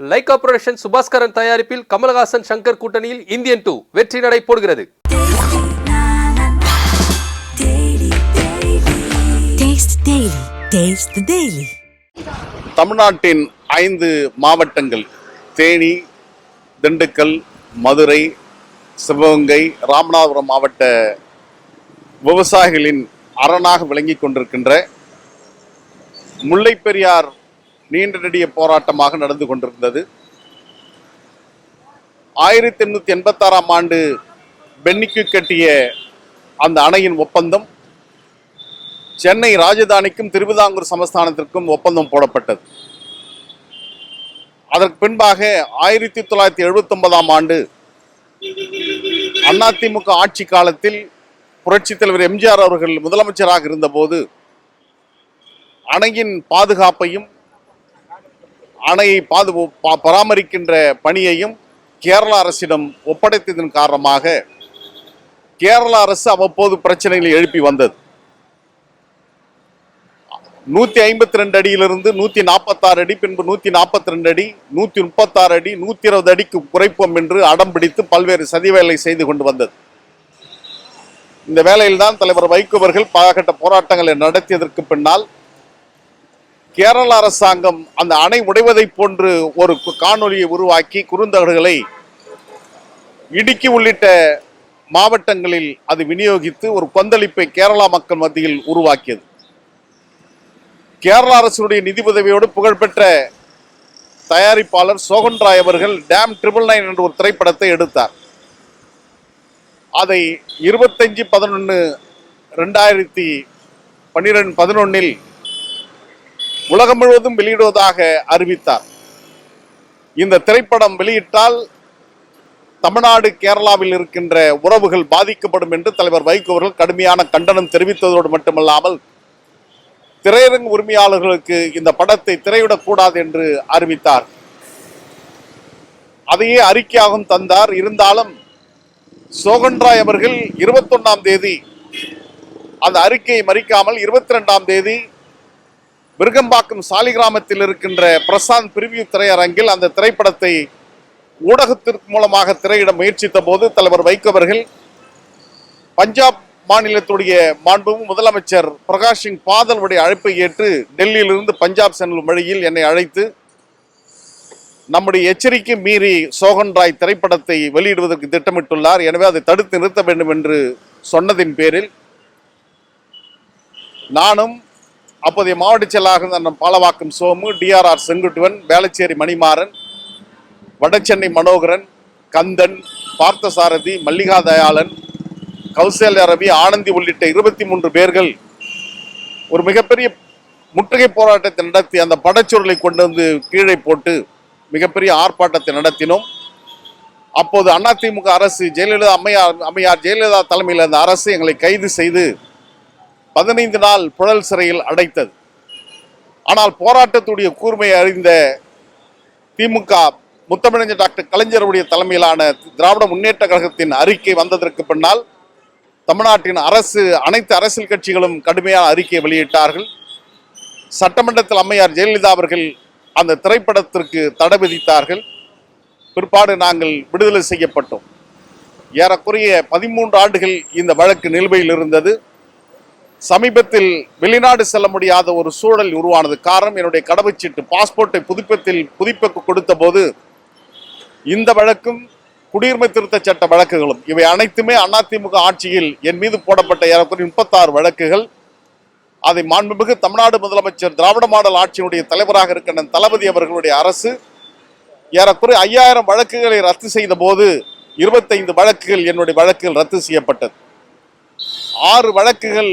Lyca production Subaskaran தயாரிப்பில் கமலஹாசன் சங்கர் கூட்டணியில் Indian 2 வெற்றி நடை போடுகிறது. தமிழ்நாட்டின் 5 மாவட்டங்கள் தேனி, திண்டுக்கல், மதுரை, சிவகங்கை, ராமநாதபுரம் மாவட்ட விவசாயிகளின் அரணாக விளங்கிக் கொண்டிருக்கின்ற முல்லைப் பெரியார் நீண்ட நெடிய போராட்டமாக நடந்து கொண்டிருந்தது. 1886ஆம் ஆண்டு பென்னிக்கு கட்டிய அந்த அணையின் ஒப்பந்தம் சென்னை ராஜதானிக்கும் திருவிதாங்கூர் சமஸ்தானத்திற்கும் ஒப்பந்தம் போடப்பட்டது. அதற்கு பின்பாக 1979ஆம் ஆண்டு அதிமுக ஆட்சி காலத்தில் புரட்சித் தலைவர் எம்ஜிஆர் அவர்கள் முதலமைச்சராக இருந்தபோது அணையின் பாதுகாப்பையும் அணையை பராமரிக்கின்ற பணியையும் கேரள அரசிடம் ஒப்படைத்ததன் காரணமாக கேரள அரசு அவ்வப்போது பிரச்சனைகளை எழுப்பி வந்தது. 152 அடியிலிருந்து 146 அடி, பின்பு 142 அடி, 136 அடி, 120 அடிக்கு குறைப்போம் என்று அடம் பிடித்து பல்வேறு சதிவேலை செய்து கொண்டு வந்தது. இந்த வேளையில்தான் தலைவர் வைகோ அவர்கள் பல கட்ட போராட்டங்களை நடத்தியதற்கு பின்னால் கேரள அரசாங்கம் அந்த அணை உடைவதை போன்று ஒரு காணொலியை உருவாக்கி குறுந்தகடுகளை இடுக்கி உள்ளிட்ட மாவட்டங்களில் அது விநியோகித்து ஒரு கொந்தளிப்பை கேரளா மக்கள் மத்தியில் உருவாக்கியது. கேரள அரசுடைய நிதி உதவியோடு புகழ்பெற்ற தயாரிப்பாளர் சோகன் ராய் அவர்கள் டேம் 999 என்ற ஒரு திரைப்படத்தை எடுத்தார். அதை 25/11/2011 உலகம் முழுவதும் வெளியிடுவதாக அறிவித்தார். இந்த திரைப்படம் வெளியிட்டால் தமிழ்நாடு கேரளாவில் இருக்கின்ற உறவுகள் பாதிக்கப்படும் என்று தலைவர் வைகோ அவர்கள் கடுமையான கண்டனம் தெரிவித்ததோடு மட்டுமல்லாமல் திரையரங்கு உரிமையாளர்களுக்கு இந்த படத்தை திரையிடக்கூடாது என்று அறிவித்தார். அதையே அறிக்கையாகவும் தந்தார். இருந்தாலும் சோகன் ராய் அவர்கள் 21ஆம் தேதி அந்த அறிக்கையை மறிக்காமல் 22ஆம் தேதி விருகம்பாக்கம் சாலிகிராமத்தில் இருக்கின்ற பிரசாந்த் பிரிவியூ திரையரங்கில் அந்த திரைப்படத்தை ஊடகத்திற்கு மூலமாக திரையிட முயற்சித்த போது தலைவர் வைகோ அவர்கள் பஞ்சாப் மாநிலத்துடைய மாண்புமிகு முதலமைச்சர் பிரகாஷ் சிங் பாதலுடைய அழைப்பை ஏற்று டெல்லியிலிருந்து பஞ்சாப் செல்லும் வழியில் என்னை அழைத்து நம்முடைய எச்சரிக்கை மீறி சோகன் ராய் திரைப்படத்தை வெளியிடுவதற்கு திட்டமிட்டுள்ளார், எனவே அதை தடுத்து நிறுத்த வேண்டும் என்று சொன்னதின் பேரில் நானும் அப்போதைய மாவட்ட செயலாளர் பாலவாக்கம் சோமு, டிஆர்ஆர் செங்குட்டுவன், வேளச்சேரி மணிமாறன், வடசென்னை மனோகரன், கந்தன், பார்த்தசாரதி, மல்லிகா தயாளன், கௌசல்யா ரவி, ஆனந்தி உள்ளிட்ட 23 பேர்கள் ஒரு மிகப்பெரிய முற்றுகை போராட்டத்தை நடத்தி அந்த படச்சுருளை கொண்டு வந்து கீழே போட்டு மிகப்பெரிய ஆர்ப்பாட்டத்தை நடத்தினோம். அப்போது அதிமுக அரசு ஜெயலலிதா அம்மையார் ஜெயலலிதா தலைமையில் அந்த அரசு எங்களை கைது செய்து 15 நாள் புழல் சிறையில் அடைத்தது. ஆனால் போராட்டத்துடைய கூர்மையை அறிந்த திமுக முத்தமிழஞ்சர் டாக்டர் கலைஞருடைய தலைமையிலான திராவிட முன்னேற்ற கழகத்தின் அறிக்கை வந்ததற்கு பின்னால் தமிழ்நாட்டின் அரசு அனைத்து அரசியல் கட்சிகளும் கடுமையான அறிக்கையை வெளியிட்டார்கள். சட்டமன்றத்தில் அம்மையார் ஜெயலலிதா அவர்கள் அந்த திரைப்படத்திற்கு தடை விதித்தார்கள். பிற்பாடு நாங்கள் விடுதலை செய்யப்பட்டோம். ஏறக்குறைய 13 ஆண்டுகள் இந்த வழக்கு நிலுவையில் இருந்தது. சமீபத்தில் வெளிநாடு செல்ல முடியாத ஒரு சூழல் உருவானது. காரணம், என்னுடைய கடவுச்சீட்டு பாஸ்போர்ட்டை புதுப்பிக்க கொடுத்த போது இந்த வழக்கும் குடியுரிமை திருத்த சட்ட வழக்குகளும் இவை அனைத்துமே அதிமுக ஆட்சியில் என் மீது போடப்பட்ட ஏறக்குறைய 36 வழக்குகள். அதை மாண்புமிகு தமிழ்நாடு முதலமைச்சர் திராவிட மாடல் ஆட்சியினுடைய தலைவராக இருக்கின்ற தளபதி அவர்களுடைய அரசு ஏறக்குறைய 5000 வழக்குகளை ரத்து செய்த போது 25 வழக்குகள் என்னுடைய வழக்குகள் ரத்து செய்யப்பட்டது. 6 வழக்குகள்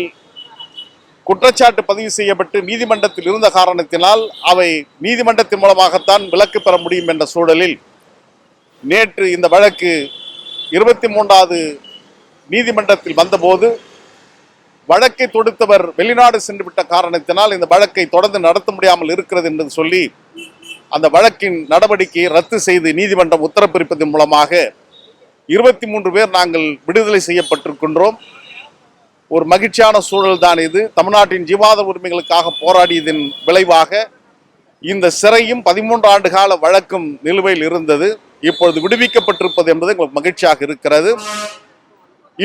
குற்றச்சாட்டு பதிவு செய்யப்பட்டு நீதிமன்றத்தில் இருந்த காரணத்தினால் அவை நீதிமன்றத்தின் மூலமாகத்தான் விலக்கு பெற முடியும் என்ற சூழலில் நேற்று இந்த வழக்கு 23வது நீதிமன்றத்தில் வந்தபோது வழக்கை தொடுத்தவர் வெளிநாடு சென்றுவிட்ட காரணத்தினால் இந்த வழக்கை தொடர்ந்து நடத்த முடியாமல் இருக்கிறது என்று சொல்லி அந்த வழக்கின் நடவடிக்கையை ரத்து செய்து நீதிமன்றம் உத்தரப்பிறப்பதன் மூலமாக 23 பேர் நாங்கள் விடுதலை செய்யப்பட்டிருக்கின்றோம். ஒரு மகிழ்ச்சியான சூழல் தான் இது. தமிழ்நாட்டின் ஜீவாத உரிமைகளுக்காக போராடியதன் விளைவாக இந்த சிறையும் 13 ஆண்டு கால வழக்கும் நிலுவையில் இருந்தது. இப்பொழுது விடுவிக்கப்பட்டிருப்பது என்பது எங்களுக்கு மகிழ்ச்சியாக இருக்கிறது.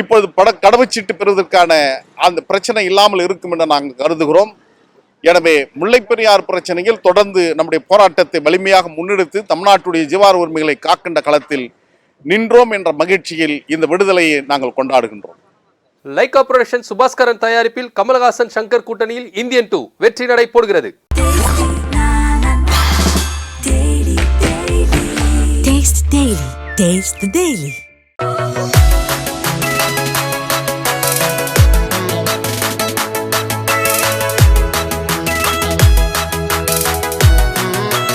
இப்பொழுது கடவுச்சீட்டு பெறுவதற்கான அந்த பிரச்சனை இல்லாமல் இருக்கும் என்று நாங்கள் கருதுகிறோம். எனவே முல்லைப்பெரியார் பிரச்சனையில் தொடர்ந்து நம்முடைய போராட்டத்தை வலிமையாக முன்னெடுத்து தமிழ்நாட்டுடைய ஜீவார உரிமைகளை காக்கின்ற களத்தில் நின்றோம் என்ற மகிழ்ச்சியில் இந்த விடுதலையை நாங்கள் கொண்டாடுகின்றோம். லைகா புரொடக்ஷன் சுபாஸ்கரன் தயாரிப்பில் கமலஹாசன் சங்கர் கூட்டணியில் இந்தியன் 2 வெற்றி நடை போடுகிறது. Taste the Daily.